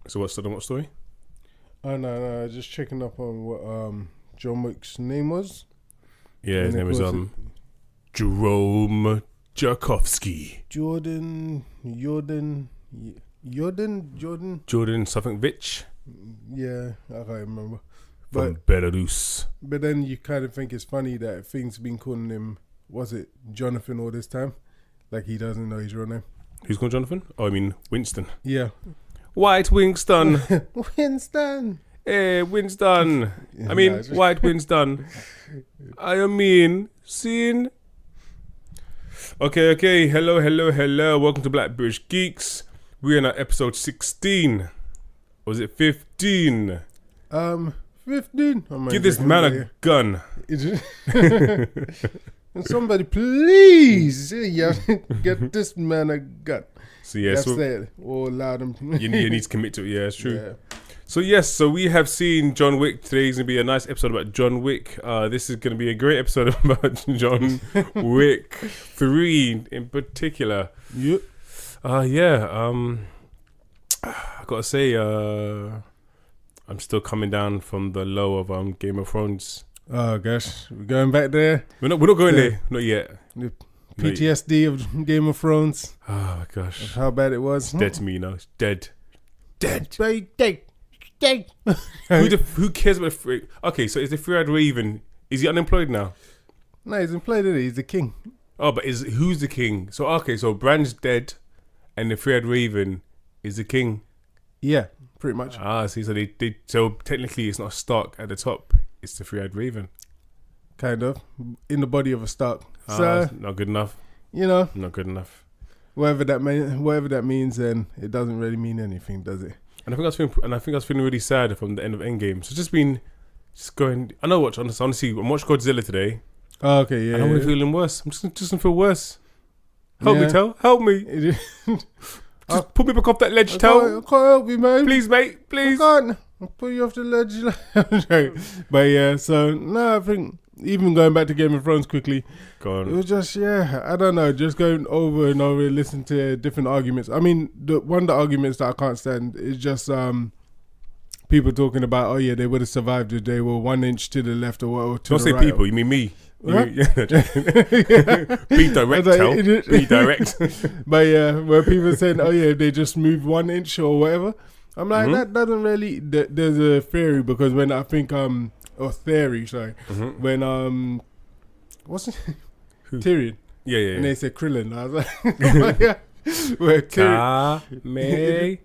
So what story? Oh no, just checking up on what John Wick's name was. Yeah, his name is Jerome Jarkovsky. Jordan something Vich Yeah, I can't remember. from Belarus. But then you kind of think it's funny that things been calling him, was it Jonathan all this time? Like he doesn't know his real name. Who's called Jonathan? Oh, I mean Winston. Yeah. White Winston. Winston. Hey, Winston. I mean, White Winston. I mean, seen. Okay. Hello. Welcome to Black British Geeks. We're in episode 16. Or was it 15? 15. Give this man a gun. Somebody please get this man a gun. So yeah, say it all loud and you need to commit to it. Yeah, it's true. Yeah. So we have seen John Wick. Today's gonna be a nice episode about John Wick. This is gonna be a great episode about John Wick 3 in particular. Yep. I gotta say, I'm still coming down from the low of Game of Thrones. Oh gosh, we're going back there. We're not going there, not yet. The PTSD of Game of Thrones. Oh my gosh, of how bad it was. It's dead to me, you know. It's dead. Dead. Who cares about the free? Okay, so is the three-eyed raven? Is he unemployed now? No, he's employed. He's the king. Oh, but who's the king? So so Bran's dead, and the three-eyed raven is the king. Yeah, pretty much. See, so so technically it's not Stark at the top. It's the three-eyed raven. Kind of in the body of a Stark. So not good enough. You know, not good enough. Whatever that means, then it doesn't really mean anything, does it? And I think I was feeling really sad from the end of Endgame. So just going. I know what honestly, I'm watching Godzilla today. Oh, okay, yeah. And I'm feeling worse. I'm just gonna feel worse. Help me. Just put me back off that ledge, I can't help you, mate. Please, mate. Please. I can't. I'll put you off the ledge. But yeah, so no, I think even going back to Game of Thrones quickly, it was just I don't know, just going over and over, listening to different arguments. I mean, one of the arguments that I can't stand is just people talking about they would have survived if they were 1 inch to the left or to Don't the say right. people, you mean me. What? Be direct, be direct. But yeah, where people are saying, if they just move 1 inch or whatever, I'm like, that doesn't really. There's a theory because when I think when what's it? Tyrion? Yeah. And they said Krillin. I was like, where Tyrion?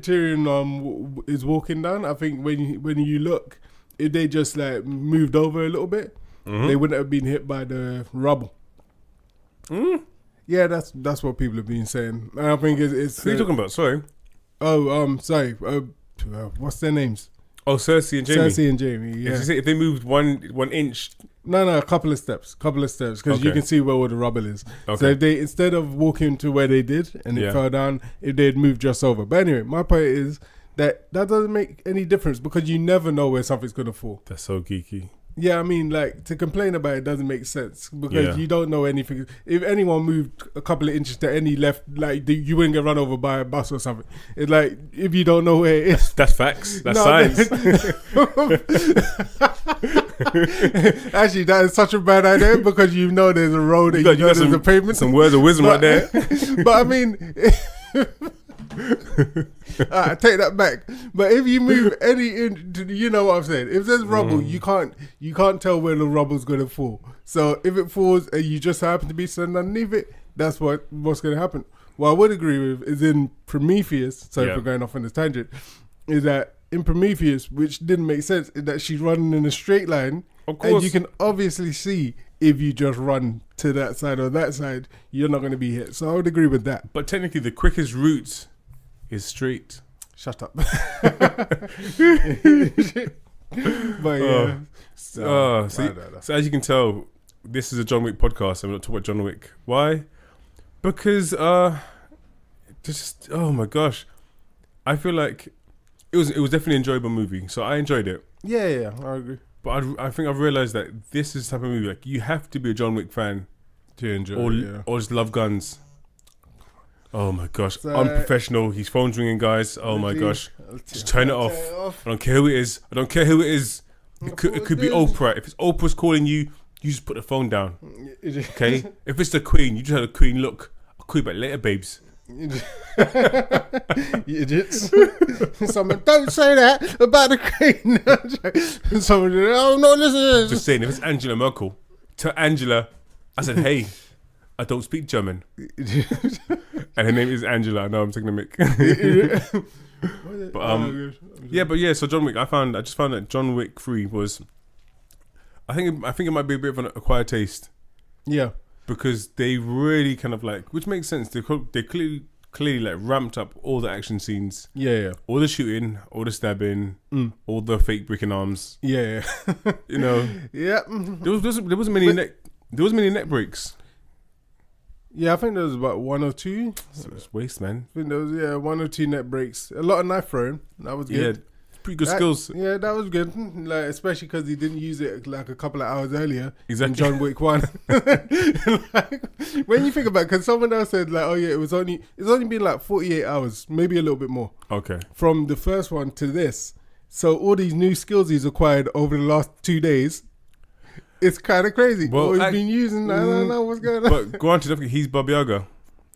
Tyrion is walking down. I think when you look, if they just like moved over a little bit, they wouldn't have been hit by the rubble. Yeah, that's what people have been saying. And I think it's. Who are you talking about? Sorry. Sorry. What's their names? Oh, Cersei and Jaime. Cersei and Jaime. Yeah. If they moved 1 inch. No, a couple of steps, because you can see where all the rubble is. Okay. So if they, instead of walking to where they did and it fell down, if they'd moved just over. But anyway, my point is that doesn't make any difference because you never know where something's gonna fall. That's so geeky. Yeah, I mean, like, to complain about it doesn't make sense because you don't know anything. If anyone moved a couple of inches to any left, like, you wouldn't get run over by a bus or something. It's like, if you don't know where it is. That's facts. That's science. Actually, that is such a bad idea because you know there's a road and there's a pavement. Some words of wisdom right there. But I mean... I take that back. But if you move you know what I'm saying. If there's rubble, you can't tell where the rubble's gonna fall. So if it falls and you just happen to be standing underneath it, that's what's gonna happen. What I would agree with is in Prometheus. Sorry for going off on this tangent. Is that in Prometheus, which didn't make sense, is that she's running in a straight line. Of course, and you can obviously see if you just run to that side or that side, you're not going to be hit. So I would agree with that. But technically, the quickest route is straight. Shut up. But yeah. So as you can tell, this is a John Wick podcast. I'm not talking about John Wick. Why? Because just oh my gosh, I feel like it was definitely an enjoyable movie. So I enjoyed it. Yeah, I agree. But I think I've realised that this is the type of movie, like, you have to be a John Wick fan to enjoy or just love guns. Oh my gosh, So, unprofessional. His phone's ringing, guys. Oh my gosh, just turn it off. I don't care who it is. It could be Oprah. If it's Oprah's calling you, you just put the phone down. Okay? If it's the Queen, you just had a Queen. Look, I'll call you back later, babes. You idiots. Someone, don't say that about the Queen. Someone, oh no, listen to this. Just saying, if it's Angela Merkel, tell Angela, I said, hey, I don't speak German. And her name is Angela. I know I'm taking a mic. So John Wick, I just found that John Wick 3 was, I think it might be a bit of an acquired taste. Yeah. Because they really kind of like, which makes sense. They clearly like ramped up all the action scenes. Yeah. All the shooting, all the stabbing, all the fake breaking arms. Yeah. You know. Yeah. There wasn't many neck breaks. Yeah, I think there was about one or two. So it's waste, man. I think there was one or two net breaks. A lot of knife throwing. That was good. Yeah. Pretty good skills. Yeah, that was good. Like, especially because he didn't use it like a couple of hours earlier. Exactly. In John Wick 1. Like, when you think about it, because someone else said like, oh yeah, it's only been like 48 hours, maybe a little bit more. Okay. From the first one to this. So all these new skills he's acquired over the last 2 days, it's kind of crazy. Well, he's been using, I don't know what's going on. But granted, he's Baba Yaga.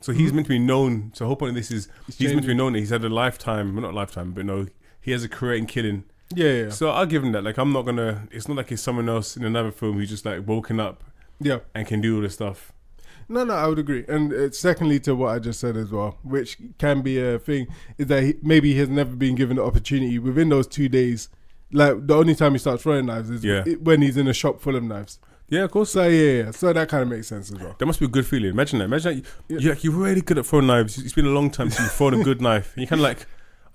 So he's meant to be known. So the whole point of this is he's meant to be known that he's had a lifetime, well, not lifetime, but no, he has a career in killing. Yeah. So I'll give him that. Like, I'm not gonna. It's not like it's someone else in another film who's just like woken up. Yeah. And can do all this stuff. No, I would agree. And secondly to what I just said as well, which can be a thing, is that maybe he has never been given the opportunity within those 2 days. Like, the only time he starts throwing knives is when he's in a shop full of knives. Yeah, of course. So yeah. So that kind of makes sense as well. That must be a good feeling. Imagine that. You're really good at throwing knives. It's been a long time since you've thrown a good knife. And you're kind of like,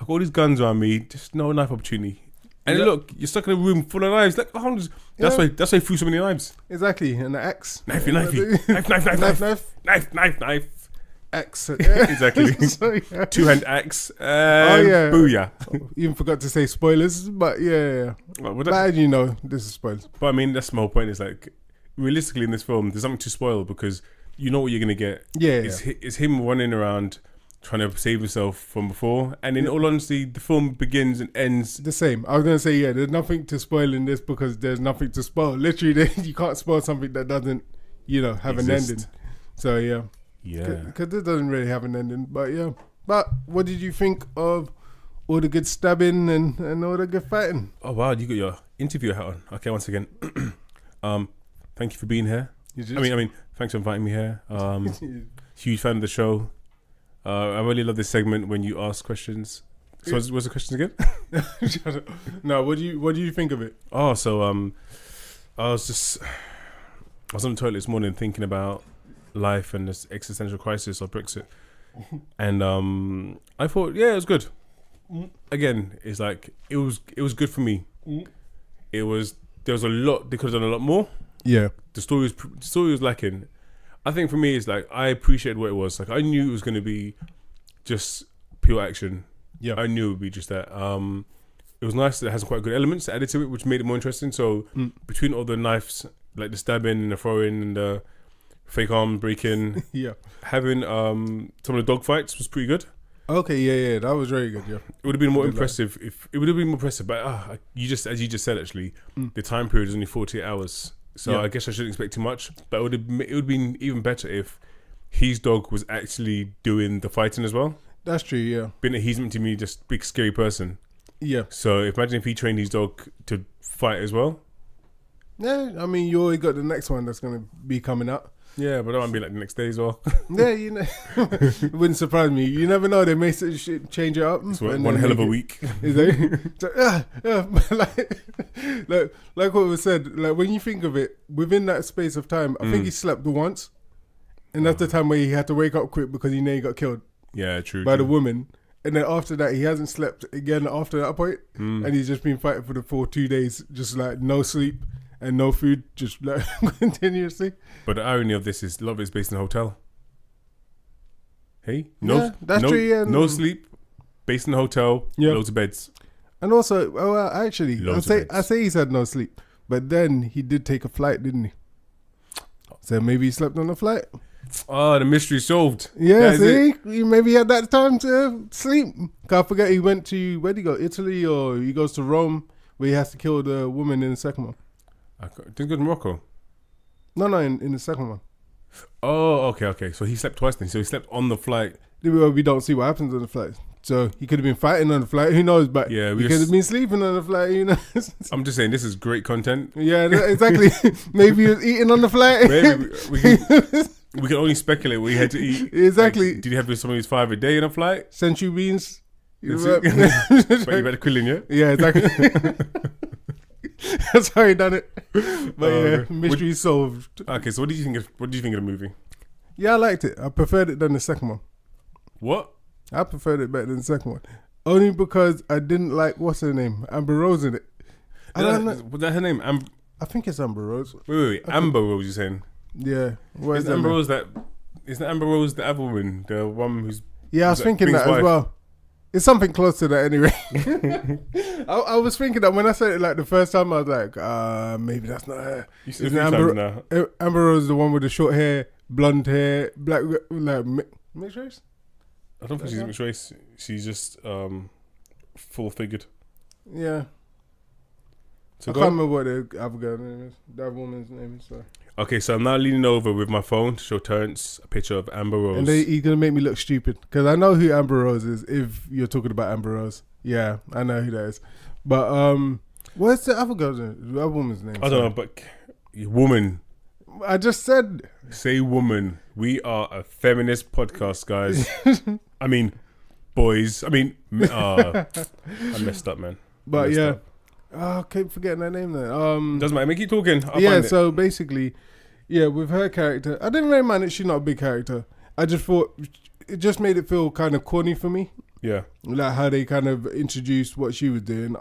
I've got all these guns around me, just no knife opportunity. And look, you're stuck in a room full of knives. Like, that's why he threw so many knives. Exactly, and the axe. Knifey. Knife. Axe. Exactly. So, yeah. 2-hand axe. Booyah. Even forgot to say spoilers, but yeah. But as you know, this is spoilers. But I mean, that's my whole point. Is like, realistically in this film, there's something to spoil because you know what you're gonna get. Yeah. It's him running around trying to save himself from before, and in all honesty, the film begins and ends the same. I was gonna say there's nothing to spoil in this because there's nothing to spoil. Literally, you can't spoil something that doesn't, have an ending. So yeah, because this doesn't really have an ending. But yeah, but what did you think of all the good stabbing and all the good fighting? Oh wow, you got your interview hat on. Okay, once again, thank you for being here. I mean, thanks for inviting me here. Huge fan of the show. I really love this segment when you ask questions. So what's the question again? No, what do you think of it? Oh, so I was on the toilet this morning thinking about life and this existential crisis of Brexit, and I thought, it was good. Again, it's like it was good for me. There was a lot they could have done a lot more. Yeah, the story was lacking. I think for me, it's like I appreciated what it was. Like I knew it was going to be just pure action. Yeah, I knew it would be just that. It was nice that it has some quite good elements added to it, which made it more interesting. So between all the knives, like the stabbing and the throwing and the fake arm breaking, having some of the dog fights was pretty good. Okay, yeah, that was very good. Yeah, it would have been more impressive if it would have been more impressive. But as you just said, actually, the time period is only 48 hours. So I guess I shouldn't expect too much, but it would have been even better if his dog was actually doing the fighting as well. That's true, yeah. Being that he's meant to be just a big scary person. Yeah. So imagine if he trained his dog to fight as well. Yeah, I mean, you already got the next one that's going to be coming out. Yeah, but that might be like the next day as well. Yeah, it wouldn't surprise me. You never know, they may change it up. It's one hell of a week. Is like what was said, like when you think of it, within that space of time, I think he slept once. And that's the time where he had to wake up quick because he nearly got killed. Yeah, true. By the woman. And then after that, he hasn't slept again after that point. And he's just been fighting for 2 days, just like no sleep. And no food, just like continuously. But the irony of this is a lot of it's based in a hotel. Hey? That's true, yeah. No sleep, based in a hotel, loads of beds. And also, actually, I say he said no sleep. But then he did take a flight, didn't he? So maybe he slept on a flight. Oh, the mystery solved. Yeah, see? He maybe had that time to sleep. Can't forget he went to, where'd he go? Italy, or he goes to Rome, where he has to kill the woman in the second one. Didn't go to Morocco. No, in the second one. Oh, okay. So he slept twice then. So he slept on the flight. We don't see what happens on the flight. So he could have been fighting on the flight. Who knows? But yeah, he could have been sleeping on the flight. You know. I'm just saying this is great content. Yeah, exactly. Maybe he was eating on the flight. Maybe we can only speculate what he had to eat. Exactly. Like, did he have some of his 5 a day in a flight? Century beans. But you better quilling, yeah? Yeah, exactly. That's how he done it. But mystery solved. Okay, so what do you think of the movie? Yeah, I liked it. I preferred it than the second one. What? I preferred it better than the second one. Only because I didn't like, what's her name? Amber Rose in it. I don't know. Was that her name? I think it's Amber Rose. Wait. Amber Rose, you're saying? Yeah. What is Amber Rose that... Isn't Amber Rose the other woman? The one who's... Yeah, I was thinking that as well. It's something close to that anyway. I was thinking that when I said it like the first time, I was like, maybe that's not her. You said Amber Rose, the one with the short hair, blonde hair, black, like mixed race? I don't think she's mixed race. She's just full-figured. Yeah. So I can't remember what the other girl's name is. That woman's name is. Sorry. Okay, so I'm now leaning over with my phone to show Terrence a picture of Amber Rose. And he's going to make me look stupid. Because I know who Amber Rose is, if you're talking about Amber Rose. Yeah, I know who that is. But what's the other girl's name? The other woman's name? I don't know, but woman. I just said. Say woman. We are a feminist podcast, guys. I mean, boys. I mean, I messed up, man. But yeah. I keep forgetting her name then. Doesn't matter. Keep talking. Yeah, so basically, yeah, with her character, I didn't really mind that she's not a big character. I just thought it just made it feel kind of corny for me. Yeah. Like how they kind of introduced what she was doing.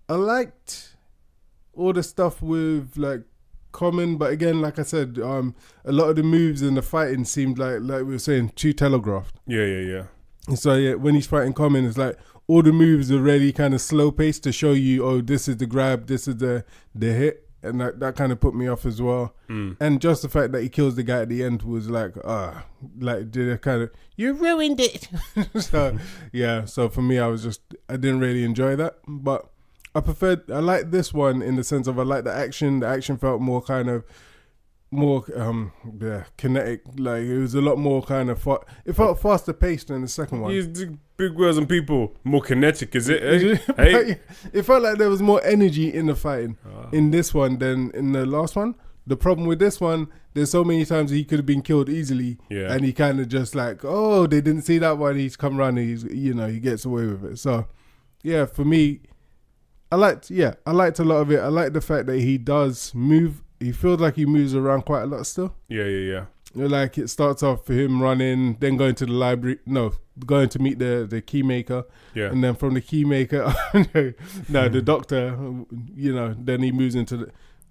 I liked all the stuff with like Common, but again, like I said, a lot of the moves and the fighting seemed like we were saying, too telegraphed. Yeah. And so yeah, when he's fighting Common, it's like all the moves are really kind of slow paced to show you, oh, this is the grab, this is the hit, and that kind of put me off as well. And just the fact that he kills the guy at the end was like did a kind of, you ruined it. So yeah, so for me, I didn't really enjoy that, but I like this one in the sense of I like the action. The action felt more kind of kinetic. Like it was a lot more kind of it felt faster paced than the second one. Use big words on people. More kinetic, is it? Hey? It felt like there was more energy in the fighting in this one than in the last one. The problem with this one, there's so many times he could have been killed easily, and he kind of just like, oh, they didn't see that one. He's come around and he gets away with it. So yeah, for me, I liked a lot of it. I like the fact that he does move. He feels like he moves around quite a lot still. Yeah. Like it starts off for him running, then going to the library. No, going to meet the key maker. Yeah. And then from the key maker, the doctor. Then he moves into the.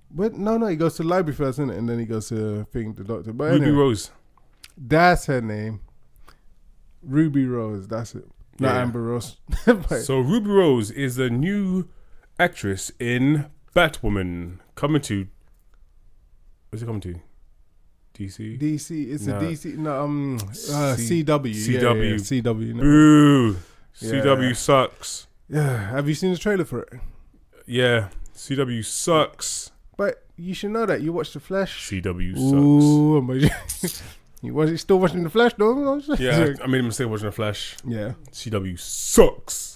But no, he goes to the library first, isn't it? And then he goes to the doctor. But Ruby Rose. That's her name. Ruby Rose. That's it. Not Amber Rose. So Ruby Rose is the new actress in Batwoman coming to. Where's it coming to? DC? DC. It's a DC. No, CW. CW. Yeah, CW. No. Boo. CW sucks. Yeah. Have you seen the trailer for it? Yeah. CW sucks. But you should know that. You watched The Flash. CW sucks. Ooh, you still watching The Flash, though? Yeah, I made a mistake watching The Flash. Yeah. CW sucks.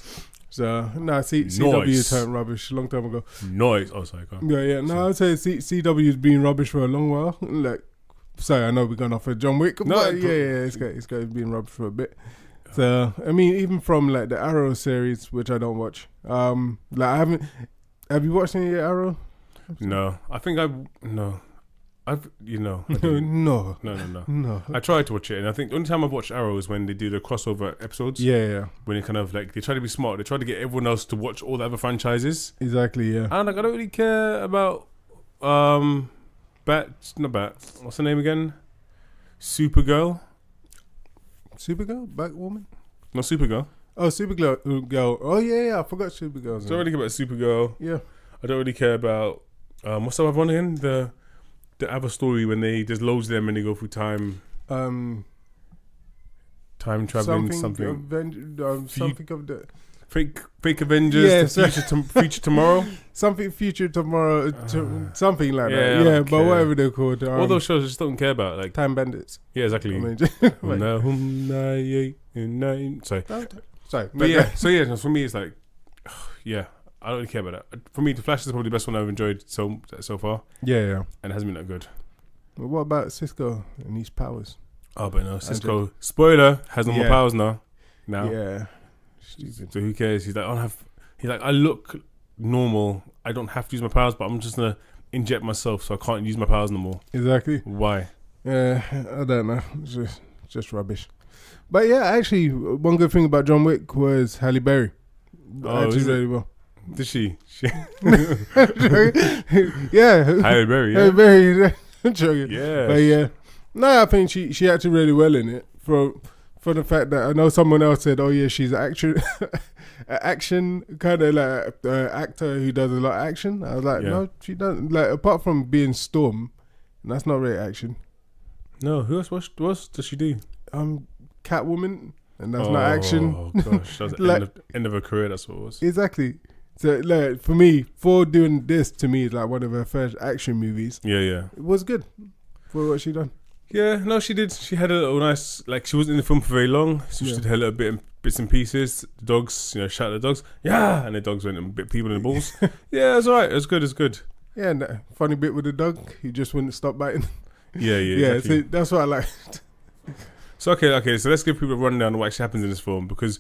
So, CW turned rubbish a long time ago. Noise. Oh, sorry. Go on. Yeah. No, I'd say CW's been rubbish for a long while. Like, sorry, I know we're going off of John Wick. No, but it's been rubbish for a bit. So, I mean, even from like the Arrow series, which I don't watch. Have you watched any Arrow? No. I think no. No. No. I tried to watch it, and I think the only time I've watched Arrow is when they do the crossover episodes. Yeah. When it kind of like, they try to be smart. They try to get everyone else to watch all the other franchises. Exactly, yeah. And like, I don't really care about not Bat. What's her name again? Supergirl? Batwoman? No, Supergirl. Oh, Supergirl. Oh, yeah. I forgot Supergirl. I don't really care about Supergirl. Yeah. I don't really care about what's the other one again? the other story when there's loads of them and they go through time traveling something. Something of the Fake Avengers, future tomorrow. Something future tomorrow, something like that. I Yeah, don't but care. whatever they're called. All those shows I just don't care about. Like Time Bandits. yeah, exactly. I mean, Sorry. sorry. But yeah, so for me it's like, yeah, I don't really care about that. For me, The Flash is probably the best one I've enjoyed so far, Yeah. and it hasn't been that good. But what about Cisco and his powers? Oh, but no, Cisco, spoiler, has no more Yeah. powers now. Yeah. So who cares? He's like, I look normal. I don't have to use my powers, but I'm just gonna inject myself, so I can't use my powers no more. Exactly. Why? Yeah, I don't know. It's just rubbish. But yeah, actually, one good thing about John Wick was Halle Berry. Oh, Actually, is it? really well. Did she? Yeah. Halle Berry. Halle Yeah. Berry. I'm joking. Yeah. But yeah, no, I think she acted really well in it. For the fact that I know someone else said, "Oh yeah, she's an action kind of like actor who does a lot of action." I was like, Yeah. no, she doesn't. Like apart from being Storm, and that's not really action. No, who else? What does she do? Catwoman, and that's not action. Oh gosh, that was the Like- end of her career. That's what it was. Exactly. So like for me, for doing this to me is like one of her first action movies. Yeah. It was good for what she done. Yeah, no, she did. She had a little nice, like, she wasn't in the film for very long, so she Yeah. did her little bits and pieces. The dogs, shout at the dogs, yeah, and the dogs went and bit people in the balls. Yeah, it's alright. It's good. Yeah, and that funny bit with the dog, he just wouldn't stop biting. Yeah, So exactly. that's what I like. So okay, so let's give people a rundown of what actually happens in this film, because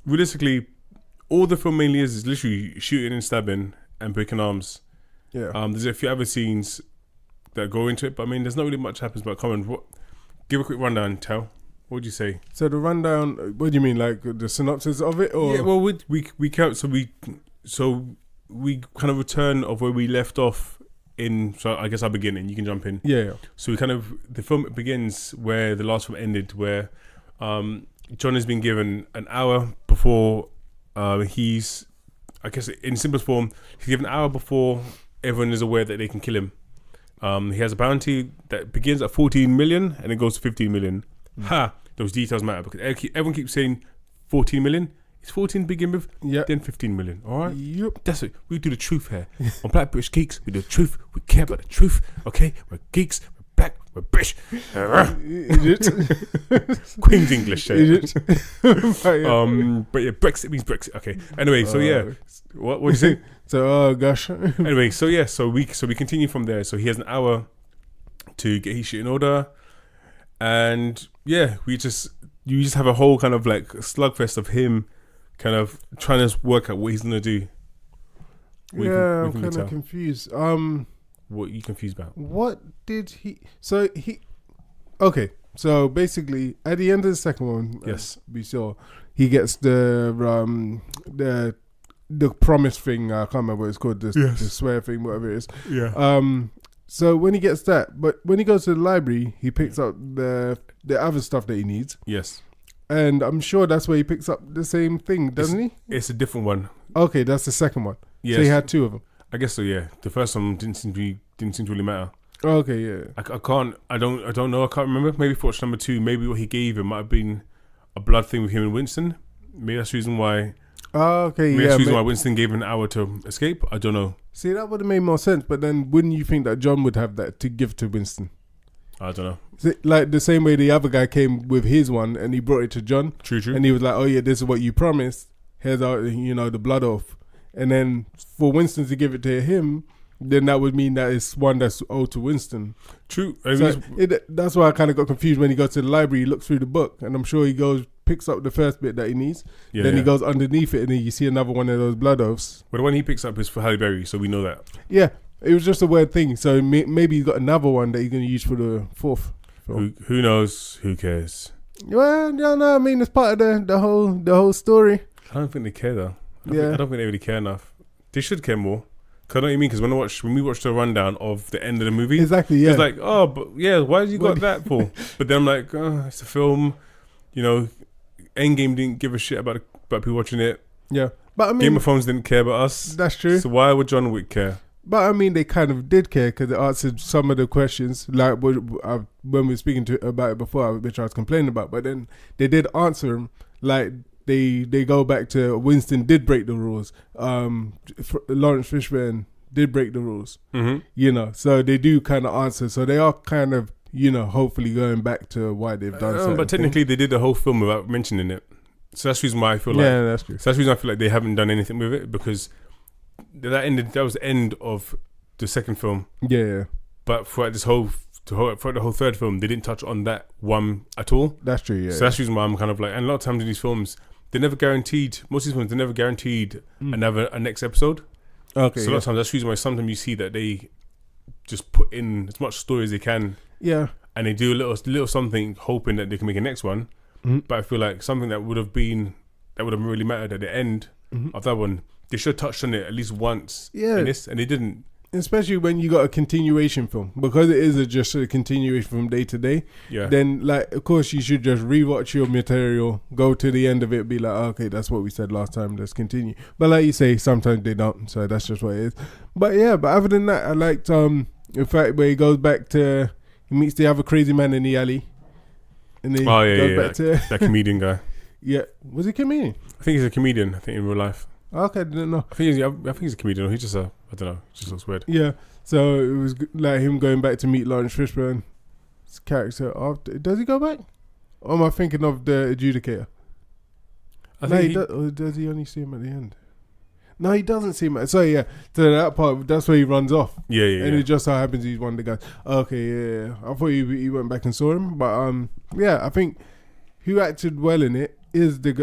realistically, all the film mainly is literally shooting and stabbing and breaking arms. Yeah. There's a few other scenes that go into it, but I mean, there's not really much happens. But come on, give a quick rundown, Tal. What would you say? So the rundown, what do you mean, like the synopsis of it, or? Yeah, well, we count. So we kind of return of where we left off in. So I guess I'll begin, and you can jump in. Yeah. So the film begins where the last film ended, where John has been given an hour before he's, I guess in simplest form, he's given an hour before everyone is aware that they can kill him. He has a bounty that begins at 14 million and it goes to 15 million. Ha! Those details matter because everyone keeps saying 14 million. It's 14 to begin with, Yeah. then 15 million. All right? Yep. That's it. We do the truth here. On Black British Geeks, we do the truth. We care about the truth. Okay? We're geeks. We're black. We're British. Idiot. Queen's English. Yeah. Idiot. But yeah. But yeah, Brexit means Brexit. Okay. Anyway, so yeah. What do you say? So oh gosh. Anyway, so yeah, so we continue from there. So he has an hour to get his shit in order, and yeah, you just have a whole kind of like slugfest of him, kind of trying to work out what he's gonna do. Yeah, I'm kind of confused. What are you confused about? What did he? So he. Okay, so basically, at the end of the second one, Yes. we saw he gets the promise thing. I can't remember what it's called. The swear thing, whatever it is. Yeah. So when he gets that, but when he goes to the library, he picks up the other stuff that he needs, Yes. and I'm sure that's where he picks up the same thing, doesn't he? It's a different one. Okay, that's the second one. Yes. So he had two of them. I guess so. Yeah. The first one didn't seem to really matter. Okay, yeah. I don't know. I can't remember. Maybe for watch number 2, maybe what he gave him might have been a blood thing with him and Winston. Maybe that's the reason why. Okay, Maybe yeah. that's the reason why Winston gave him an hour to escape. I don't know. See, that would have made more sense. But then, wouldn't you think that John would have that to give to Winston? I don't know. See, like the same way the other guy came with his one and he brought it to John, True. and he was like, "Oh yeah, this is what you promised. Here's our, the blood oath." And then for Winston to give it to him, then that would mean that it's one that's owed to Winston. True. So that's why I kind of got confused when he goes to the library. He looks through the book, and I'm sure he picks up the first bit that he needs. Then he goes underneath it, and then you see another one of those blood oaths. But the one he picks up is for Halle Berry, so we know that. Yeah, it was just a weird thing. So maybe he's got another one that he's going to use for the fourth film. Who knows? Who cares? Well, no, I mean it's part of the whole story. I don't think they care though. I Yeah. don't think they really care enough. They should care more. Cause I know what you mean. Because when we watched the rundown of the end of the movie, Exactly. Yeah. it's like, oh, but yeah, why did you got that for? But then I'm like, oh, it's a film. Endgame didn't give a shit about people watching it. Yeah. But I mean, Game of Thrones didn't care about us. that's true. So why would John Wick care? But I mean, they kind of did care because it answered some of the questions, like when we were speaking about it before, which I was complaining about. But then they did answer them, like they go back to Winston did break the rules. Lawrence Fishburne did break the rules. Mm-hmm. So they do kind of answer. So they are kind of, hopefully going back to why they've done. But technically, they did the whole film without mentioning it. So that's the reason why I feel like. Yeah, that's true. So that's the reason I feel like they haven't done anything with it, because that was the end of the second film. Yeah. But throughout the whole third film, they didn't touch on that one at all. That's true. Yeah. So that's the reason why I'm kind of like, and a lot of times in these films, they're never guaranteed. Most of these films, they're never guaranteed a next episode. Okay. So a lot of times that's the reason why sometimes you see that they just put in as much story as they can. Yeah. And they do a little something, hoping that they can make a next one. Mm-hmm. But I feel like something that would have really mattered at the end of that one, they should have touched on it at least once in this, and they didn't. Especially when you got a continuation film, because it is just a continuation from day to day. Yeah. Then, like, of course, you should just rewatch your material, go to the end of it, be like, okay, that's what we said last time. Let's continue. But like you say, sometimes they don't, so that's just what it is. But yeah, but other than that, I liked the fact where he goes back to, he meets the other crazy man in the alley, and then goes back to that comedian guy. Yeah, was he a comedian? I think he's a comedian. I think in real life. Okay, I didn't know. I think he's a comedian. He's just I don't know. It just looks weird. Yeah, so it was like him going back to meet Lawrence Fishburne's character. After, does he go back? Or am I thinking of the adjudicator? I think or does he only see him at the end? No, he doesn't see him. So yeah, so that part, that's where he runs off. Yeah. And it just so happens he's one of the guys. Okay, yeah. I thought he went back and saw him, but yeah, I think who acted well in it is the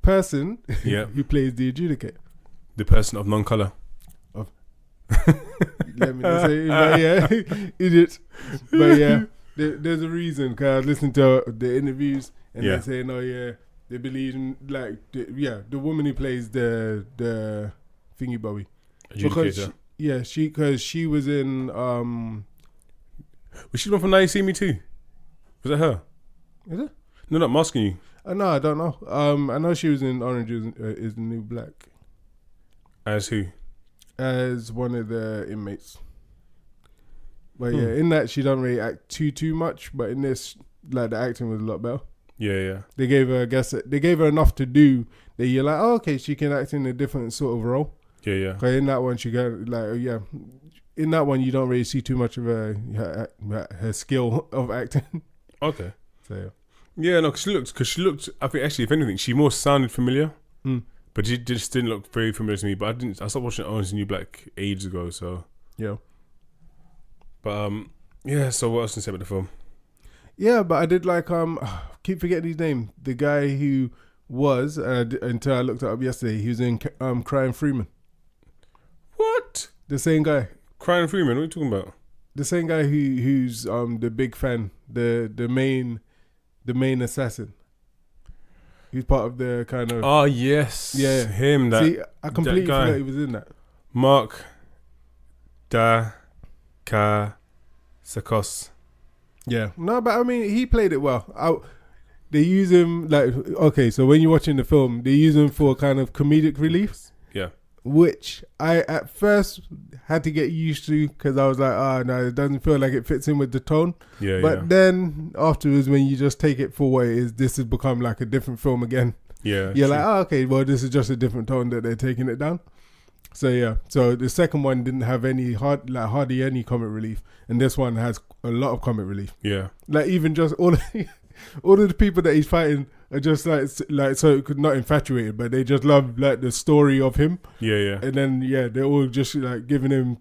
person who plays the adjudicator. The person of non-color. Let me not say it, but yeah, idiot. But yeah, there's a reason, because I was listening to the interviews and they're saying, oh yeah, they believe in, like, the woman who plays the thingy bobby. Adjudicator. Because she was in Was she the one from Now You See Me Too? Was that her? Is it? No, I'm asking you. No, I don't know. I know she was in Orange is the New Black. As who? As one of the inmates. But yeah, in that she don't really act too much, but in this, like, the acting was a lot better. Yeah. They gave her enough to do that you're like, oh, okay, she can act in a different sort of role. Yeah. Because in that one, she got in that one you don't really see too much of her skill of acting. Okay. So yeah. Yeah, no, because she looked. I think actually, if anything, she more sounded familiar, but she just didn't look very familiar to me. But I stopped watching Orange is the New Black ages ago. So yeah. But yeah. So what else can I say about the film? Yeah, but I did like keep forgetting his name. The guy who was until I looked it up yesterday. He was in Crying Freeman. What? The same guy. Crying Freeman. What are you talking about? The same guy who's the big fan. The main assassin. He's part of the kind of... Oh, yes. Yeah. Him, that... See, I completely forgot he was in that. Mark Dacascos. Yeah. No, but I mean, he played it well. They use him, like... Okay, so when you're watching the film, they use him for kind of comedic relief. Yeah. Which I, at first, had to get used to, because I was like, no, it doesn't feel like it fits in with the tone. Yeah, but then, afterwards, when you just take it for what it is, this has become like a different film again. Yeah. You're like, okay, well, this is just a different tone that they're taking it down. So, yeah. So, the second one didn't have hardly any comic relief. And this one has a lot of comic relief. Yeah. Like, even just all of the people that he's fighting are just like so not infatuated, but they just love like the story of him. Yeah. And then they're all just like giving him,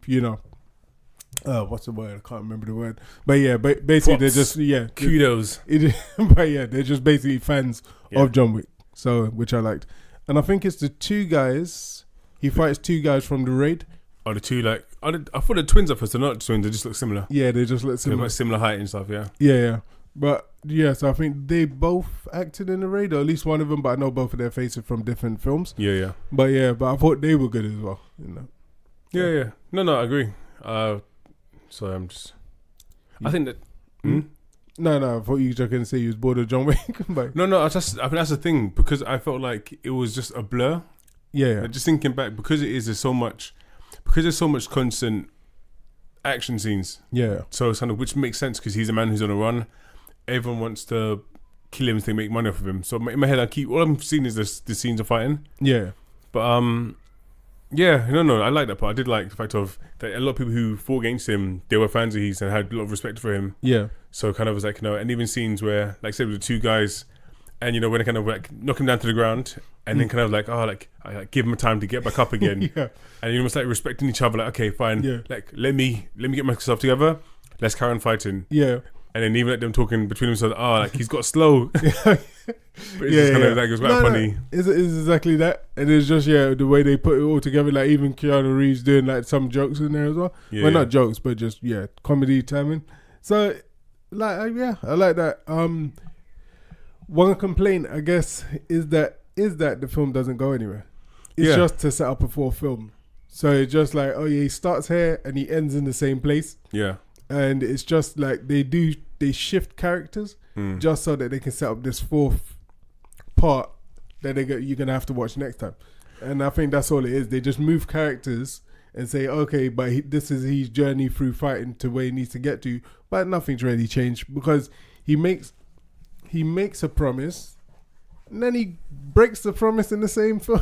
what's the word? I can't remember the word. But yeah, basically Props. they're just kudos. But yeah, they're just basically fans of John Wick. So which I liked, and I think it's the two guys. He fights two guys from the raid. Oh, the two I thought the twins at first. They're not twins. They just look similar. Yeah, they just look similar. They're similar height and stuff. Yeah. Yeah. But yeah, so I think they both acted in the raid, or at least one of them. But I know both of their faces from different films. Yeah. But I thought they were good as well. Yeah. No, I agree. So I'm just. I think that. No, I thought you were just going to say you was bored of John Wick. But No. I think that's the thing, because I felt like it was just a blur. Yeah. Like, just thinking back, because there's so much constant action scenes. Yeah. So it's kind of, which makes sense because he's a man who's on a run. Everyone wants to kill him so they make money off of him. So in my head, all I'm seeing is the scenes of fighting. Yeah. But yeah, no, I like that part. I did like the fact of that a lot of people who fought against him, they were fans of his and had a lot of respect for him. Yeah. So kind of was like, and even scenes where, like I said, with the two guys, and when they kind of like knock him down to the ground, and then kind of like, I give him time to get back up again. Yeah. And almost like respecting each other, like, okay, fine, Yeah. like let me get myself together, let's carry on fighting. Yeah. And then even like them talking between themselves, like he's got slow. But it's Yeah, just kind yeah. of like, it was quite funny. No, it's exactly that. And it's just, the way they put it all together, like even Keanu Reeves doing like some jokes in there as well. Yeah, well, not jokes, but just, comedy timing. So, like, I like that. One complaint, I guess, is that the film doesn't go anywhere. It's just to set up a fourth film. So it's just like, he starts here and he ends in the same place. Yeah. And it's just like they shift characters just so that they can set up this fourth part that you're going to have to watch next time. And I think that's all it is. They just move characters and say, okay, but this is his journey through fighting to where he needs to get to. But nothing's really changed because he makes a promise and then he breaks the promise in the same film.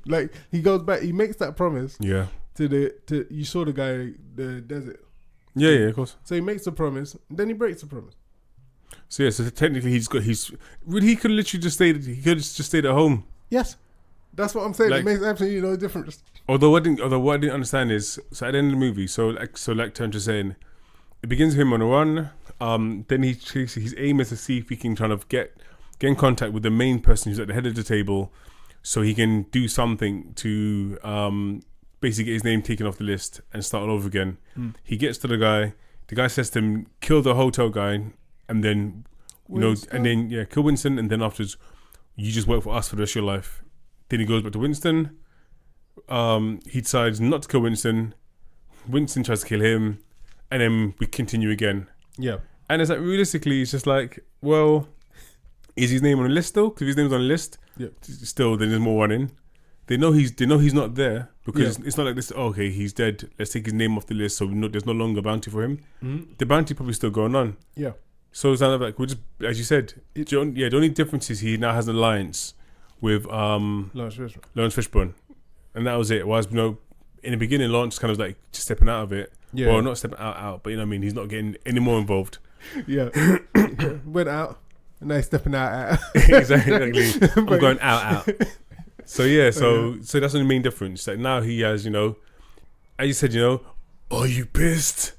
Like he goes back, he makes that promise. Yeah. To you saw the guy, the desert. Yeah, of course. So he makes a promise, then he breaks the promise. So so technically he could have literally just stayed at home. Yes, that's what I'm saying. Like, it makes absolutely no difference. Although what I didn't understand is, so at the end of the movie, like Turn just saying, it begins with him on a run. Then his aim is to see if he can kind of get in contact with the main person who's at the head of the table, so he can do something to basically get his name taken off the list and start all over again. He gets to the guy. The guy says to him, "Kill the hotel guy, and then kill Winston, and then afterwards, you just work for us for the rest of your life." Then he goes back to Winston. He decides not to kill Winston. Winston tries to kill him, and then we continue again. Yeah, and it's like realistically, it's just like, well, is his name on the list still? Because if his name's on the list, still, then there's more running. They know he's not there because it's not like this. Oh, okay, he's dead. Let's take his name off the list, so there's no longer bounty for him. The bounty probably still going on. Yeah. So it's kind of like, we're just, as you said, the only difference is he now has an alliance with Lawrence Fishburne, and that was it. Whereas in the beginning, Lawrence kind of like just stepping out of it. Yeah. Well, not stepping out, but you know what I mean. He's not getting any more involved. Yeah. Went out, and now he's stepping out. Exactly. I'm going out. So so that's the main difference. Like now he has, as you said, are you pissed?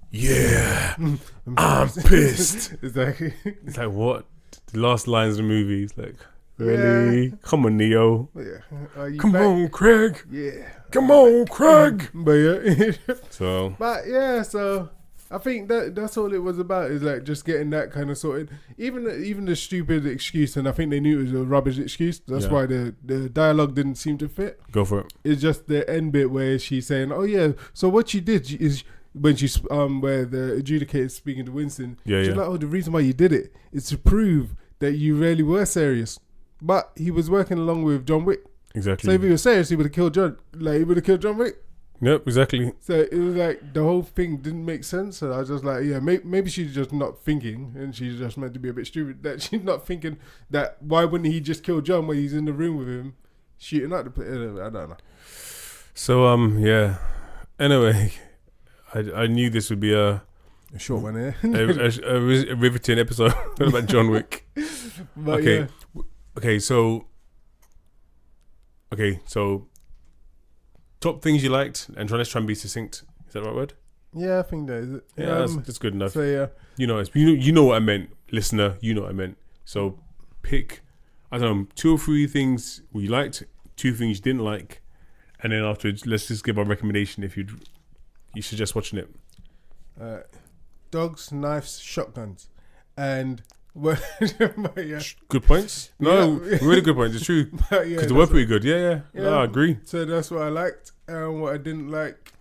Yeah, I'm pissed. Exactly. It's like, what? The last lines of the movie is like, really? Yeah. Come on, Neo. Yeah. Come on, Craig. Yeah. Come on, Craig. So I think that's all it was about, is like just getting that kind of sorted. Even the stupid excuse, and I think they knew it was a rubbish excuse. That's why the dialogue didn't seem to fit. Go for it. It's just the end bit where she's saying, "Oh yeah, so what you did is." When she's where the adjudicator is speaking to Winston, she's like, "Oh, the reason why you did it is to prove that you really were serious." But he was working along with John Wick. Exactly. So if he was serious, he would have killed John. Like he would have killed John Wick. Yep, exactly. So it was like the whole thing didn't make sense. And I was just like, maybe she's just not thinking, and she's just meant to be a bit stupid. That she's not thinking that why wouldn't he just kill John when he's in the room with him, shooting at the. I don't know. So anyway. I knew this would be a short one here. a riveting episode about John Wick. But Okay, so top things you liked, and let's try and be succinct. Is that the right word? Yeah, I think that is it. Yeah, that's good enough. So yeah, you know what I meant, listener. You know what I meant. So pick, I don't know, 2 or 3 things you liked, 2 things you didn't like, and then afterwards, let's just give our recommendation if you suggest watching it. Dogs, knives, shotguns, and good points. No, really good points. It's true because they were pretty good. Yeah. No, I agree. So that's what I liked, and what I didn't like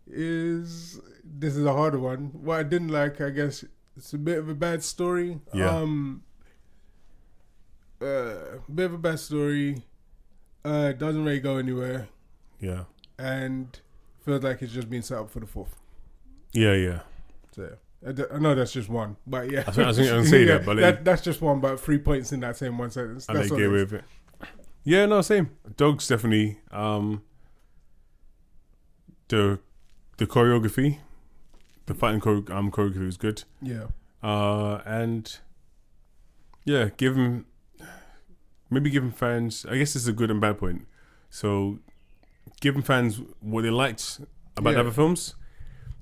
is this is a harder one. What I didn't like, I guess, it's a bit of a bad story. Yeah. Bit of a bad story. Doesn't really go anywhere, Yeah. and feels like it's just been set up for the fourth. Yeah. So I know that's just one, but yeah. I think I was going to say that, but that's just one, but 3 points in that same one sentence. I That's get what away it is. with it. Yeah, no, same. Dogs definitely. The choreography, the fighting choreography was good. Yeah. And yeah, give him fans. I guess this is a good and bad point. So, giving fans what they liked about the other films,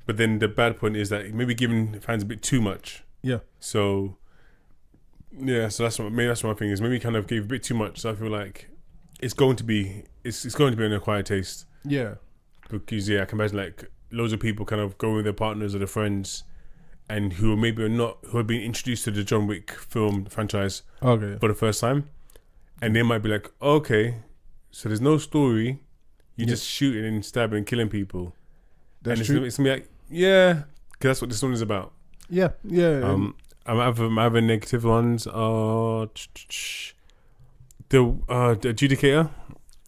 but then the bad point is that maybe giving fans a bit too much. Yeah. So, yeah. So that's my thing is maybe kind of gave a bit too much. So I feel like it's going to be an acquired taste. Yeah. Because I can imagine like loads of people kind of go with their partners or their friends, and who have been introduced to the John Wick film franchise for the first time, and they might be like, okay, so there's no story, you're just shooting and stabbing and killing people. That's true. It's gonna be like, yeah, because that's what this one is about. Yeah. I have negative ones. The adjudicator.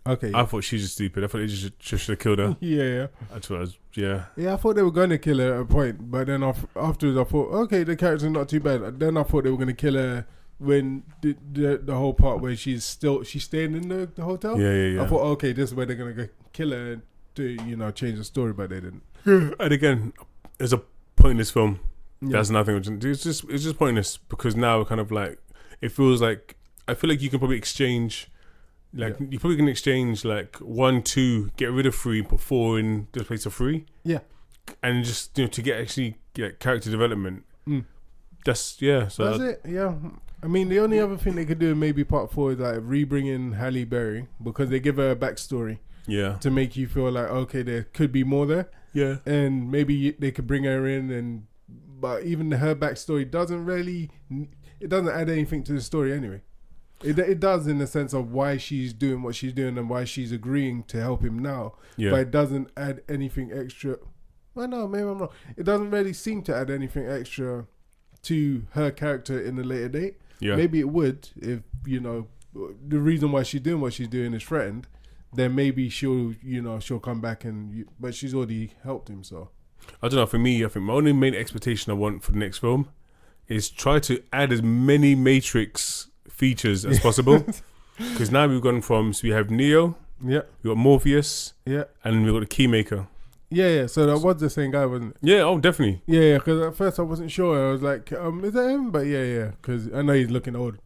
Okay. I thought she's just stupid. I thought they just should have killed her. Yeah. That's what I was. Yeah. Yeah, I thought they were going to kill her at a point, but then afterwards I thought, okay, the character's not too bad. Then I thought they were going to kill her when the whole part where she's staying in the hotel. Yeah. I thought, okay, this is where they're going to kill her to change the story, but they didn't. And again, there's a pointless film. Yeah. That's nothing. It's just pointless because now kind of like it feels like I feel like you can probably exchange. You probably can exchange 1, 2, get rid of 3, put 4 in the place of 3. Yeah. And just to get character development. So that's it. Yeah. I mean, the only other thing they could do in maybe part 4 is re-bringing Halle Berry, because they give her a backstory. Yeah. To make you feel like, okay, there could be more there. Yeah. And maybe they could bring her in, but even her backstory doesn't add anything to the story anyway. It does in the sense of why she's doing what she's doing and why she's agreeing to help him now. Yeah. But it doesn't add anything extra. Well, no, maybe I'm wrong. It doesn't really seem to add anything extra to her character in a later date. Yeah. Maybe it would if, the reason why she's doing what she's doing is threatened. Then maybe she'll come back but she's already helped him, so. I don't know, for me, I think my only main expectation I want for the next film is try to add as many Matrix features as possible, because now we've gone from, so we have Neo, we got Morpheus, and we got the Keymaker. So that was the same guy, wasn't it? Oh, definitely. Because at first I wasn't sure. I was like, is that him? But because I know he's looking old.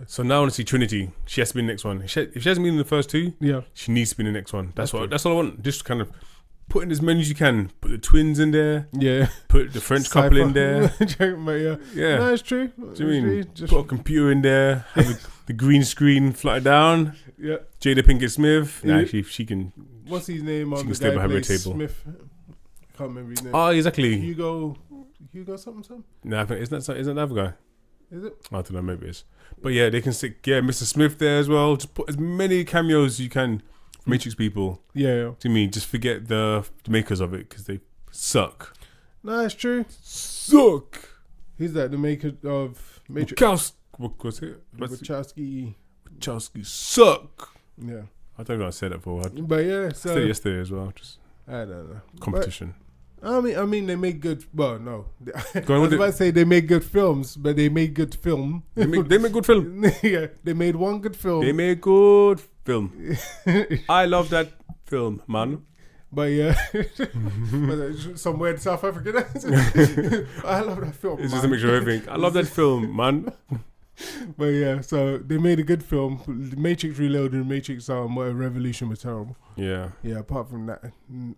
So now I want to see Trinity. She has to be in the next one. If she hasn't been in the first 2, she needs to be in the next one. That's all I want. Just kind of put in as many as you can. Put the twins in there. Yeah. Put the French couple in there. No, it's true. Do you mean just put a computer in there? Have the green screen flutter down. Yeah. Jada Pinkett Smith. Nah, she can. What's his name on the guy stay behind who the plays table. Smith? I can't remember his name. Oh, exactly. Hugo something? No, I think isn't that the other guy? Is it? I don't know, maybe it is. But yeah, they can stick Mr. Smith there as well. Just put as many cameos as you can for Matrix people. Yeah. To me, just forget the makers of it because they suck. No, it's true. Suck. Who's that? The maker of Matrix? What was it? Wachowski suck. Yeah. I don't know if I said that for a while. But yeah, I said it yesterday as well. Just I don't know. Competition. But, I mean, they make good. Well, no. I was about to say they make good films, but they made good film. They make good film. Yeah, they made one good film. They made good film. I love that film, man. But yeah, somewhere in South Africa. I love that film. It's just a mixture of everything. I love that film, man. But yeah, so they made a good film. Matrix Reloaded and Matrix Revolution was terrible. Yeah. Yeah, apart from that,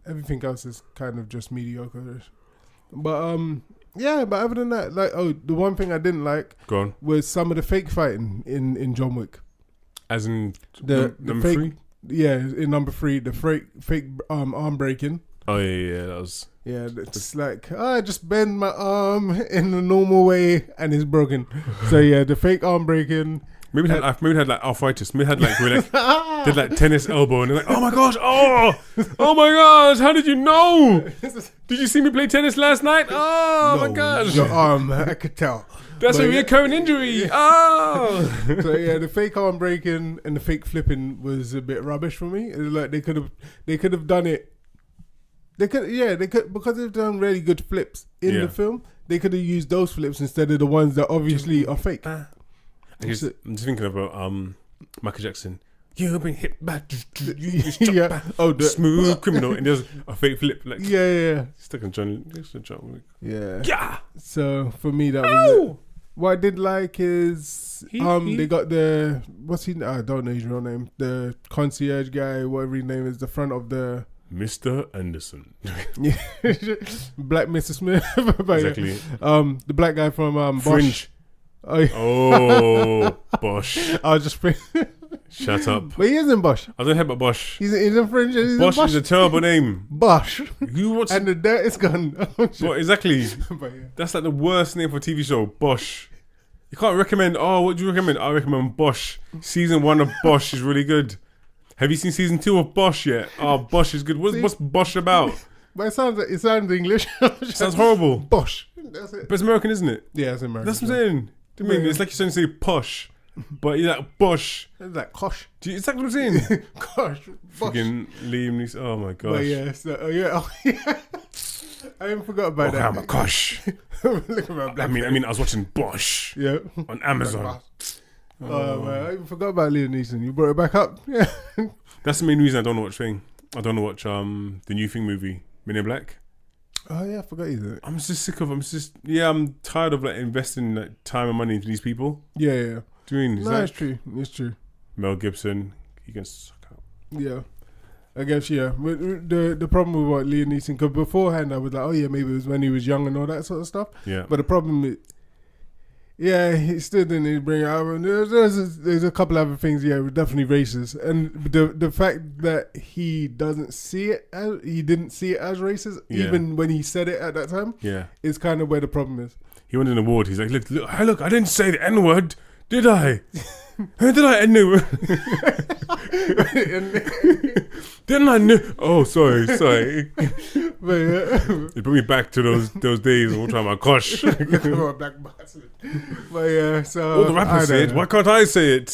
everything else is kind of just mediocre. But but other than that, the one thing I didn't like was some of the fake fighting in John Wick. As in the number fake, 3? Yeah, in number 3, the fake arm breaking. Oh yeah, that was. Yeah, it's like I just bend my arm in the normal way and it's broken. So yeah, the fake arm breaking. Maybe it had like arthritis. Maybe it had did like tennis elbow and they're like, oh my gosh, oh my gosh, how did you know? Did you see me play tennis last night? Oh my gosh, your arm, I could tell. That's a recurring injury. Oh. So yeah, the fake arm breaking and the fake flipping was a bit rubbish for me. It was like they could have done it. They could because they've done really good flips in the film. They could have used those flips instead of the ones that obviously are fake. I'm just thinking about Michael Jackson. You've been hit by smooth criminal, and there's a fake flip. Like stuck in John Wick. Yeah. So for me, that was it. What I did like is they got the I don't know his real name. The concierge guy, whatever his name is, the front of the Mr. Anderson. Black Mr. Smith. Exactly. The black guy from Fringe. Bosch. Bosch. I was just shut up. But he is in Bosch. I don't hear about Bosch. He's in Fringe. Bosch is a terrible name. Bosch. Who wants? And the dirt is gone. Exactly. That's like the worst name for a TV show. Bosch. You can't recommend. Oh, what do you recommend? I recommend Bosch. Season 1 of Bosch is really good. Have you seen season 2 of Bosch yet? Oh, Bosch is good. What's Bosch about? But it sounds English. It sounds horrible. Bosch. That's it. But it's American, isn't it? Yeah, it's American. That's what I'm saying. I mean, it's like you're saying to say posh, but you're like Bosch. It's like kosh. Is that what I'm saying? Gosh. Freaking Liam Neeson. Oh my gosh. But yeah, I even forgot about that. Oh my gosh. Look at my black I mean, I was watching Bosch. Yeah. On Amazon. Oh man, I even forgot about Liam Neeson. You brought it back up. Yeah. That's the main reason I don't watch Thing. I don't watch the new Thing movie, Men in Black. Oh yeah, I forgot you did it. I'm just sick of. I'm tired of like investing like time and money into these people. Yeah. Doing it's true. It's true. Mel Gibson, he can suck out. Yeah. I guess, yeah. But the problem with what Liam Neeson, because beforehand I was like, oh yeah, maybe it was when he was young and all that sort of stuff. Yeah. But the problem is, he still didn't bring it out. And there's a couple other things, definitely racist. And the fact that he didn't see it as racist, even when he said it at that time, is kind of where the problem is. He wanted an award. He's like, look, I didn't say the N-word, did I? Did I? Didn't I know? Oh, sorry. But It brought me back to those days. We'll try my gosh. Black bastard. But so all the rappers say it. Why can't I say it?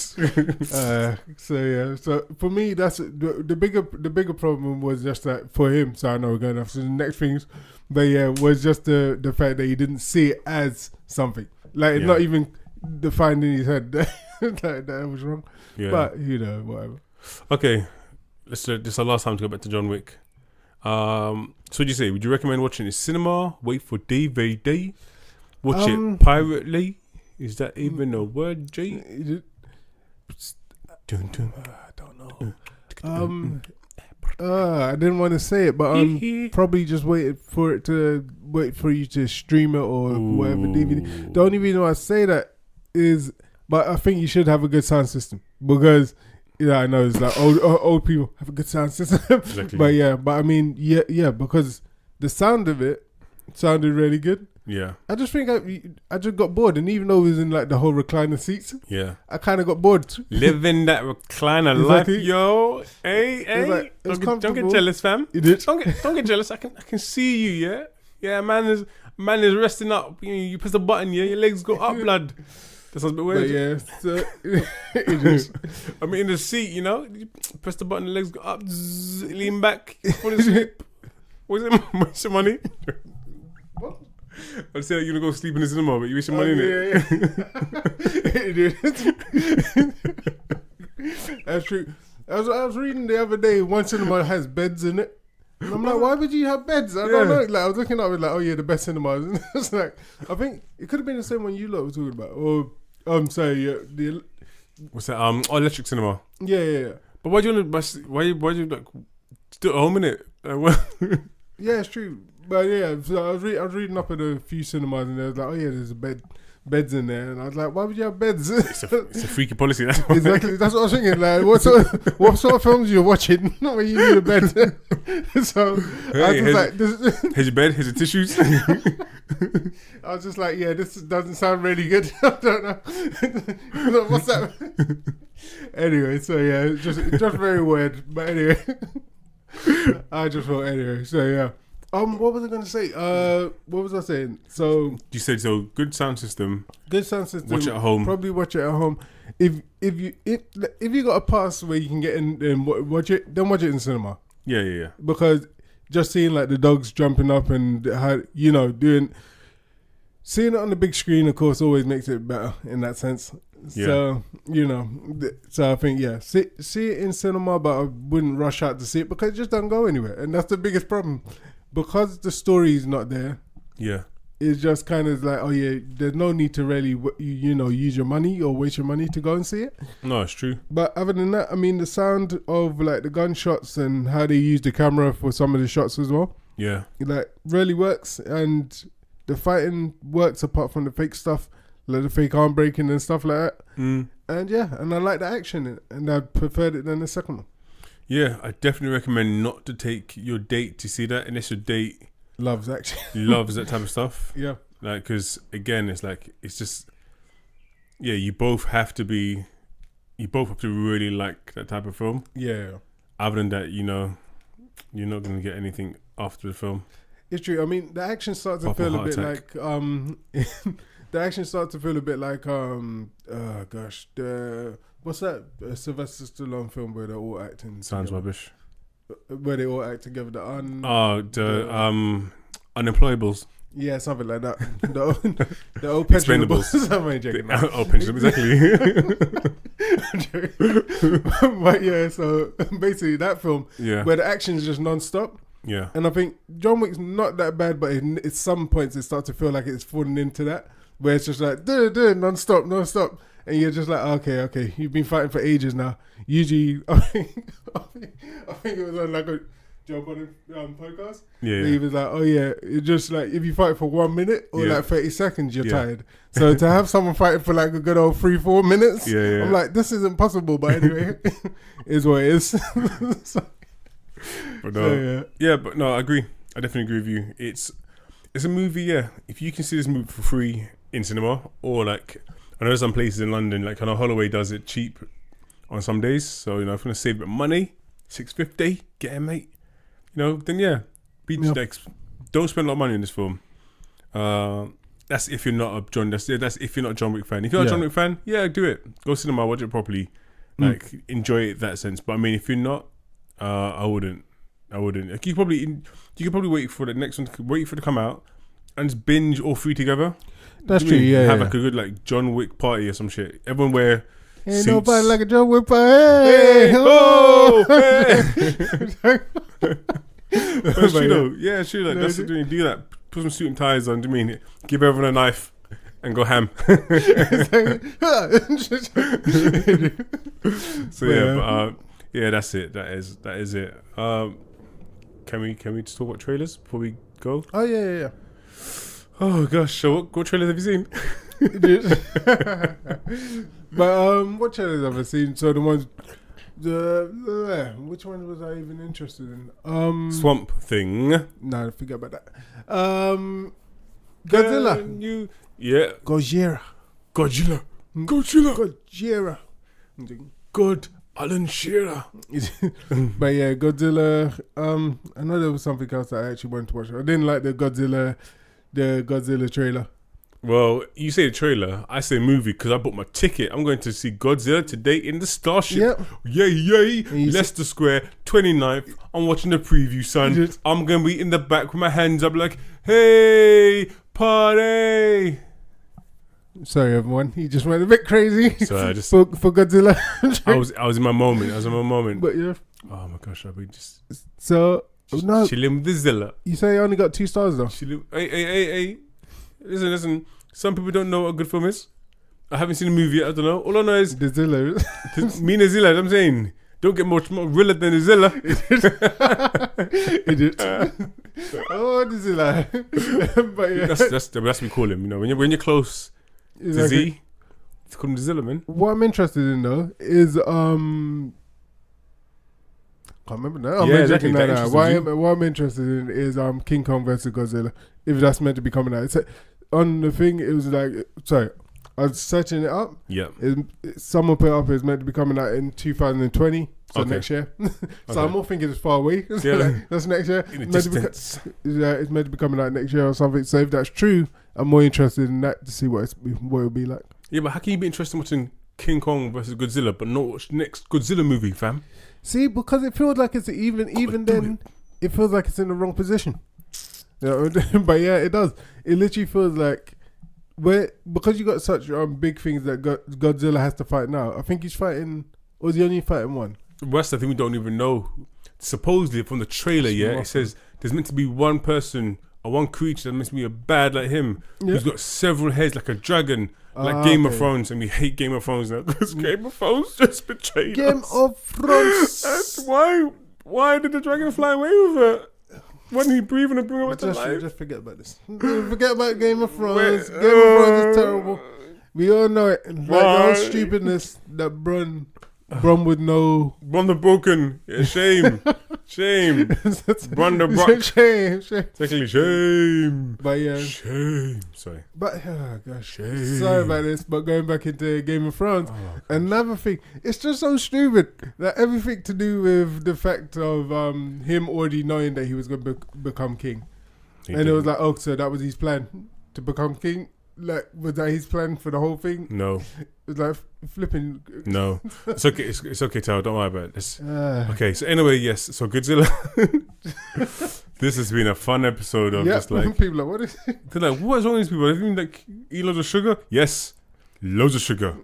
So for me, that's the bigger problem was just that for him. So I know we're going off to the next things, but was just the fact that he didn't see it as something like not even defined in his head that was wrong. Yeah. But whatever. Okay. This is our last time to go back to John Wick. So what'd you say? Would you recommend watching it cinema? Wait for DVD? Watch it pirately? Is that even a word, Jay? I don't know. I didn't want to say it, but probably just wait for you to stream it or whatever DVD. The only reason why I say that is, but I think you should have a good sound system because. Yeah, I know it's like old people have a good sound system, exactly. but I mean, because the sound of it sounded really good. Yeah, I just think I just got bored, and even though it was in like the whole recliner seats, I kind of got bored. Living that recliner life, yo. Hey, don't get jealous, fam. Don't get jealous. I can see you, yeah. Man is resting up. You press the button, your legs go up, blood. That sounds a bit weird. But so it is. I mean, in the seat, you press the button, the legs go up, lean back, fall asleep. What's your money? What? I'd say that you're going to go sleep in the cinema, but you waste your money in it. That's true. I was reading the other day, one cinema has beds in it. And I'm like, why would you have beds? I don't know. Like, I was looking up, like, oh yeah, the best cinemas. And it's like, I think it could have been the same one you lot were talking about. Or what's that? Electric cinema. Yeah. But why do you want to? Why do you like do it at home, innit? Yeah, it's true. But yeah, so I was reading up at a few cinemas, and they was like, oh yeah, there's beds in there, and I was like, why would you have beds? It's a freaky policy. That's exactly. That's what I was thinking. Like, what sort of films you're watching? Not when you need a bed. So I was like, here's your bed. Here's your tissues. I was just like, yeah, this doesn't sound really good. I don't know. What's that? Anyway, so yeah, it's just very weird. But anyway, I just thought anyway. So yeah. What was I going to say? What was I saying? So You said so. Good sound system. good sound system. Watch it at home. Probably watch it at home. If you got a pass where you can get in and watch it, then watch it in cinema. Yeah. Because just seeing like the dogs jumping up and how seeing it on the big screen, of course, always makes it better in that sense. Yeah. So so I think see it in cinema, but I wouldn't rush out to see it because it just doesn't go anywhere, and that's the biggest problem. Because the story is not there, it's just kind of like, there's no need to really use your money or waste your money to go and see it. No, it's true. But other than that, I mean, the sound of like the gunshots and how they use the camera for some of the shots as well, Yeah. it like really works, and the fighting works apart from the fake stuff, like the fake arm breaking and stuff like that. And I like the action, and I preferred it than the second one. Yeah, I definitely recommend not to take your date to see that unless your date Loves action. loves that type of stuff. Yeah. Like, because again, it's just, you both have to really like that type of film. Yeah. Other than that, you're not going to get anything after the film. It's true. I mean, the action starts to Proper feel a heart bit attack. like the action starts to feel a bit like what's that Sylvester Stallone film where they're all acting Sounds together? rubbish. Where they all act together. The Unemployables. yeah, something like that. The old pensionables. I'm only joking. Oh, pension, exactly. But yeah, so basically that film Yeah. where the action is just non-stop. Yeah. And I think John Wick's not that bad, but at some points it starts to feel like it's falling into that, where it's just like non-stop, and you're just like, okay, you've been fighting for ages now. Usually, I think it was on like a Joe Budden podcast. Yeah. He was like, it's just like if you fight for 1 minute or like 30 seconds, you're Yeah. tired. So to have someone fighting for like a good old 3-4 minutes, Yeah. I'm like, this isn't possible. But anyway, is what it is. But no, but no, I agree. I definitely agree with you. It's a movie. Yeah, if you can see this movie for free in cinema, or like I know some places in London, like I know Holloway does it cheap on some days. So if you want to save a bit of money, $6.50, get it, mate. Then don't spend a lot of money on this film. That's if you're not a John. That's if you're not a John Wick fan. If you're a John Wick fan, do it. Go cinema, watch it properly, like enjoy it in that sense. But I mean, if you're not, I wouldn't. Like, you could probably wait for the next one. Wait for it to come out and just binge all three together. That's true. Yeah, have like a good like John Wick party or some shit. Everyone wear. Ain't suits. nobody like a John Wick party. Hey, Hey. That's true though. Yeah, it's true. Like, that's what you do that. Put some suit and ties on. Do you mean give everyone a knife and go ham? So that's it. That is it. Can we just talk about trailers before we go? Oh yeah. Oh gosh, so what trailers have you seen? But what trailers have I seen? So the ones, which one was I even interested in? Swamp Thing. No, forget about that. Godzilla. Gojira. God, Alan Shearer. But yeah, Godzilla. I know there was something else that I actually wanted to watch. I didn't like the Godzilla trailer. Well, you say the trailer, I say movie because I bought my ticket. I'm going to see Godzilla today in the Starship. Yep. Yay. Leicester Square, 29th. I'm watching the preview, son. I'm going to be in the back with my hands up like, hey, party. Sorry, everyone. He just went a bit crazy. So I just for Godzilla. I was in my moment. But yeah. Oh my gosh, I'll be just so no. Chilling with the Zilla. You say you only got 2 stars though. Hey. Listen. Some people don't know what a good film is. I haven't seen the movie yet. I don't know. All I know is the Zilla. Me and the Zilla. I'm saying, don't get much more realer than the Zilla. Idiot. Oh, the Zilla. But yeah, that's what we call him. When you're close to Z, it's called him the Zilla, man. What I'm interested in though is can't remember now. What I'm interested in is King Kong versus Godzilla. If that's meant to be coming out, on the thing, it was like, sorry, I was searching it up. Yeah. Someone put it up. It's meant to be coming out in 2020. So Okay. next year. So Okay. I'm more thinking it's far away. So Yeah. like, that's next year. In the Meant to be distance. it's meant to be coming out next year or something. So if that's true, I'm more interested in that to see what it'll be like. Yeah, but how can you be interested in watching King Kong versus Godzilla, but not watch the next Godzilla movie, fam? See, because it feels like it's even then, it feels like it's in the wrong position. You know, but yeah, it does. It literally feels like because you got such big things that Godzilla has to fight now. I think he's fighting, or is he only fighting one? West, I think we don't even know. Supposedly, from the trailer, it says there's meant to be one person or one creature that meant to be a bad like him, who's got several heads like a dragon. Like Game of Thrones, and we hate Game of Thrones now because Game of Thrones just betrayed us. Game of Thrones. That's why did the dragon fly away with it? Wasn't he breathing and bring her to life? Just forget about this. Forget about Game of Thrones. Game of Thrones is terrible. We all know it. Like the whole stupidness that Bron would know. Bron the Broken. Yeah, shame. Shame. Bron the Brock. Shame. Technically, shame. But yeah. Shame. Sorry. But, oh gosh. Shame. Sorry about this, but going back into Game of Thrones, another thing, it's just so stupid that everything to do with the fact of him already knowing that he was going to become king. It was like, oh, so that was his plan to become king? Like, was that his plan for the whole thing? No. It's like flipping. No. It's okay. It's okay, Tao. Don't worry about this. Okay, so anyway, yes. So Godzilla. This has been a fun episode of just like... people are like, what is it? They're like, what is wrong with these people? Have you been like, eat loads of sugar? Yes. Loads of sugar.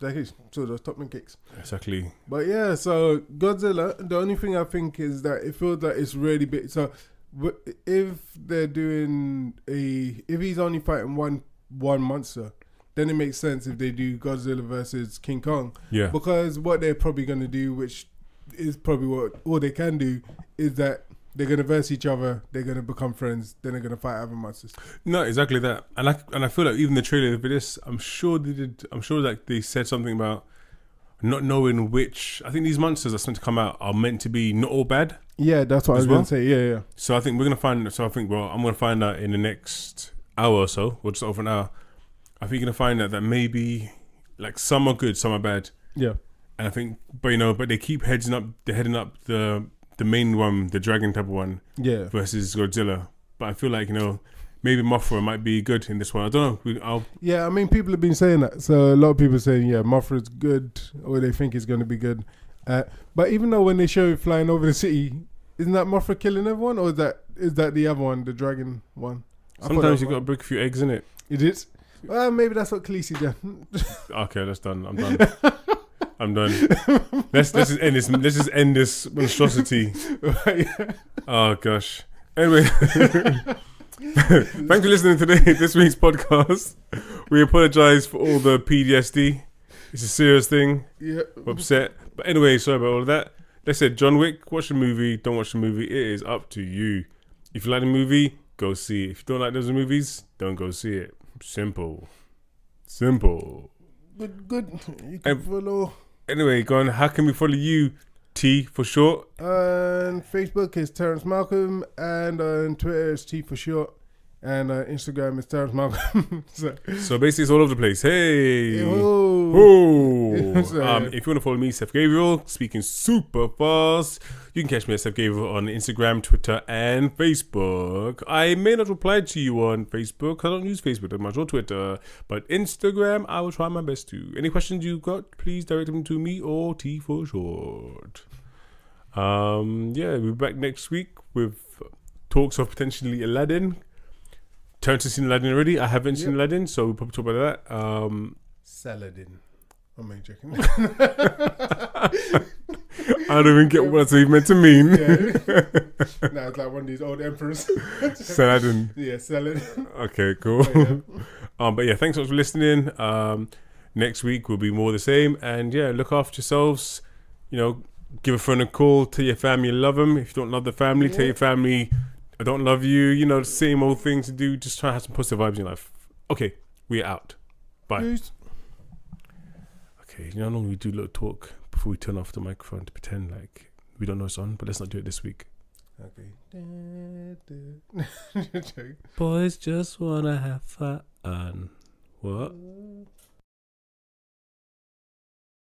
Like it's so those Topman cakes. Exactly. But yeah, so Godzilla, the only thing I think is that it feels like it's really big. So if they're doing if he's only fighting one monster, then it makes sense if they do Godzilla versus King Kong. Yeah. Because what they're probably going to do, which is probably what all they can do, is that they're going to verse each other, they're going to become friends, then they're going to fight other monsters. No, exactly that. And I feel like even the trailer for this, I'm sure like they said something about not knowing which. I think these monsters that's meant to come out are meant to be not all bad. Yeah, that's what I was going to say. Yeah. So I think we're going to find. So I think I'm going to find out in the next hour or so, or just over an hour. I think you're going to find out that maybe like some are good, some are bad. Yeah. And I think, but they keep heading up the main one, the dragon type of one, versus Godzilla. But I feel like, maybe Mothra might be good in this one. I don't know. Yeah, I mean, people have been saying that. So a lot of people are saying, Mothra's good, or they think it's going to be good. But even though when they show it flying over the city, isn't that Mothra killing everyone, or is that the other one, the dragon one? Sometimes you got to break a few eggs in it. It is. Well, maybe that's what Khaleesi did. Okay, that's done. I'm done. I'm done. Let's just end this monstrosity. Oh gosh. Anyway, thanks for listening to this week's podcast. We apologize for all the PTSD. It's a serious thing. Yeah. We're upset. But anyway, sorry about all of that. Like I said, John Wick, watch the movie, don't watch the movie. It is up to you. If you like the movie, go see it. If you don't like those movies, don't go see it. Simple. Good. You can follow. Anyway, go on. How can we follow you? T for short. And Facebook is Terrence Malcolm, and on Twitter is T for short, and Instagram is Terrence Malcolm. So basically, it's all over the place. Hey. If you want to follow me, Seth Gabriel, speaking super fast, you can catch me at Seth Gabriel on Instagram, Twitter, and Facebook. I may not reply to you on Facebook. I don't use Facebook that much, or Twitter, but Instagram, I will try my best to. Any questions you've got, please direct them to me or T for short. We'll be back next week with talks of potentially Aladdin. Terrence has seen Aladdin already. I haven't seen Aladdin, so we'll probably talk about that. Saladin. I'm only joking. I don't even get what that's even meant to mean. Nah, it's like one of these old emperors. Saladin. Yeah, Saladin. Okay, cool. But yeah, thanks so much for listening. Next week will be more the same. And yeah, look after yourselves. Give a friend a call. Tell your family you love them. If you don't love the family, tell your family I don't love you. The same old thing to do. Just try to have some positive vibes in your life. Okay, we're out. Bye. Peace. Okay, normally we do a little talk before we turn off the microphone to pretend like we don't know it's on, but let's not do it this week. Okay. Boys just wanna have fun. What?